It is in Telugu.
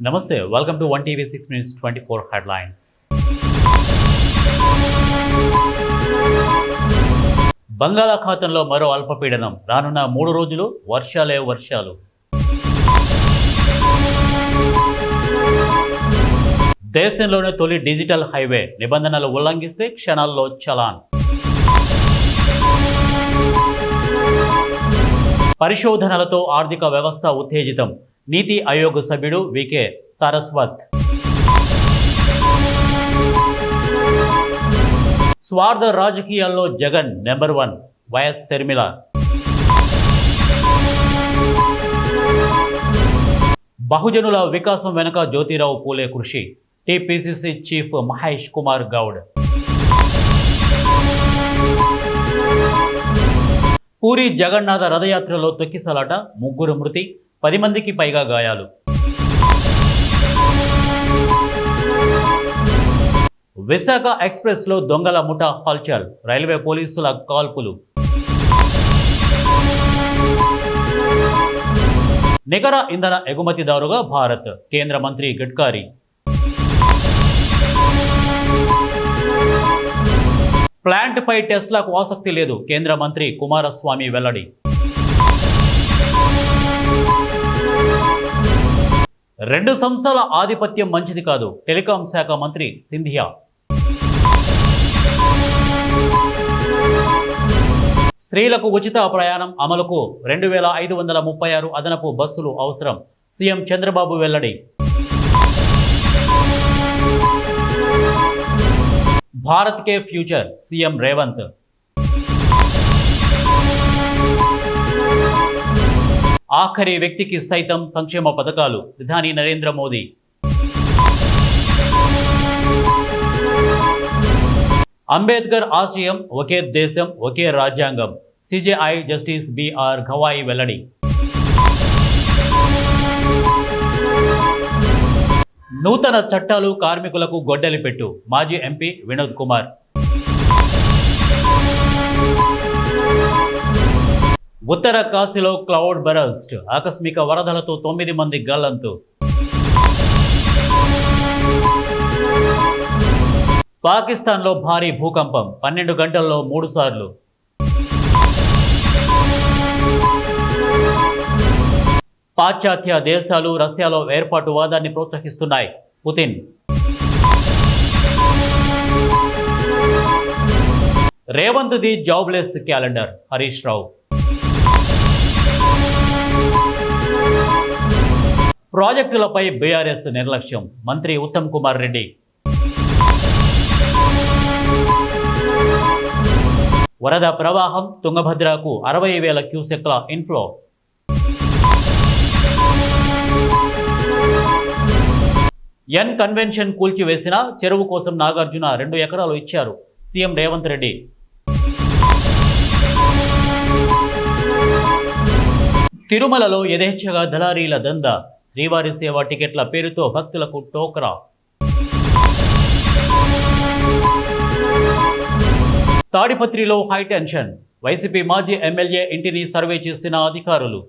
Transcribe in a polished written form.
Namaste. Welcome to 1TV 6 Minutes 24 Headlines. బంగాళాఖాతంలో మరో అల్పపీడనం రానున్న 3 రోజులు వర్షాలే వర్షాలు. దేశంలోనే తొలి డిజిటల్ హైవే నిబంధనలు ఉల్లంఘిస్తే క్షణాల్లో చలాన్. పరిశోధనలతో ఆర్థిక వ్యవస్థ ఉత్తేజితం. నీతి ఆయోగ్ సభ్యుడు వికే సారస్వత్. స్వార్థ రాజకీయాల్లో జగన్ నెంబర్ 1 వైఎస్ షర్మిల. బహుజనుల వికాసం వెనుక జ్యోతిరావు పూలే కృషి. TPCC chief Mahesh Kumar Goud. పూరి జగన్నాథ రథయాత్రలో తొక్కిసలాట, 3 మృతి, 10 మందికి పైగా గాయాలు. విశాఖ ఎక్స్ప్రెస్లో దొంగల ముఠా హల్చల్, రైల్వే పోలీసుల కాల్పులు. నికర ఇంధన ఎగుమతిదారుగా భారత్, కేంద్ర మంత్రి గడ్కరీ. ప్లాంట్పై టెస్లాకు ఆసక్తి లేదు, కేంద్ర మంత్రి కుమారస్వామి వెల్లడి. 2 సంస్థల ఆధిపత్యం మంచిది కాదు, టెలికాం శాఖ మంత్రి సింధియా. స్త్రీలకు ఉచిత ప్రయాణం అమలుకు 2536 అదనపు బస్సులు అవసరం, సీఎం చంద్రబాబు వెల్లడి. భారత్ కే ఫ్యూచర్, సీఎం రేవంత్. ఆఖరి వ్యక్తికి సైతం సంక్షేమ పథకాలు, ప్రధాని నరేంద్ర మోదీ. అంబేద్కర్ ఆశయం ఒకే దేశం ఒకే రాజ్యాంగం, సిజేఐ జస్టిస్ బిఆర్ గవాయి వెల్లడి. నూతన చట్టాలు కార్మికులకు గొడ్డలి పెట్టు, మాజీ ఎంపీ వినోద్ కుమార్. ఉత్తర కాశీలో క్లౌడ్ బరస్ట్, ఆకస్మిక వరదలతో 9 మంది గల్లంతు. పాకిస్తాన్లో భారీ భూకంపం, 12 గంటల్లో 3 సార్లు. పాశ్చాత్య దేశాలు రష్యాలో ఏర్పాటువాదాన్ని ప్రోత్సహిస్తున్నాయి, Putin. Revanth the jobless calendar, Harish Rao. ప్రాజెక్టులపై బీఆర్ఎస్ నిర్లక్ష్యం, మంత్రి ఉత్తమ్ కుమార్ రెడ్డి. వరద ప్రవాహం, తుంగభద్రకు 60,000 క్యూసెక్ల ఇన్ఫ్లో. ఎన్ కన్వెన్షన్ కూల్చివేసిన, చెరువు కోసం నాగార్జున 2 ఎకరాలు ఇచ్చారు, సీఎం రేవంత్ రెడ్డి. తిరుమలలో యథేచ్ఛగా దళారీల దందా, శ్రీవారి సేవ టికెట్ల పేరుతో భక్తులకు టోకరా. తాడిపత్రిలో హైటెన్షన్, వైసీపీ మాజీ ఎమ్మెల్యే ఇంటిని సర్వే చేసిన అధికారులు.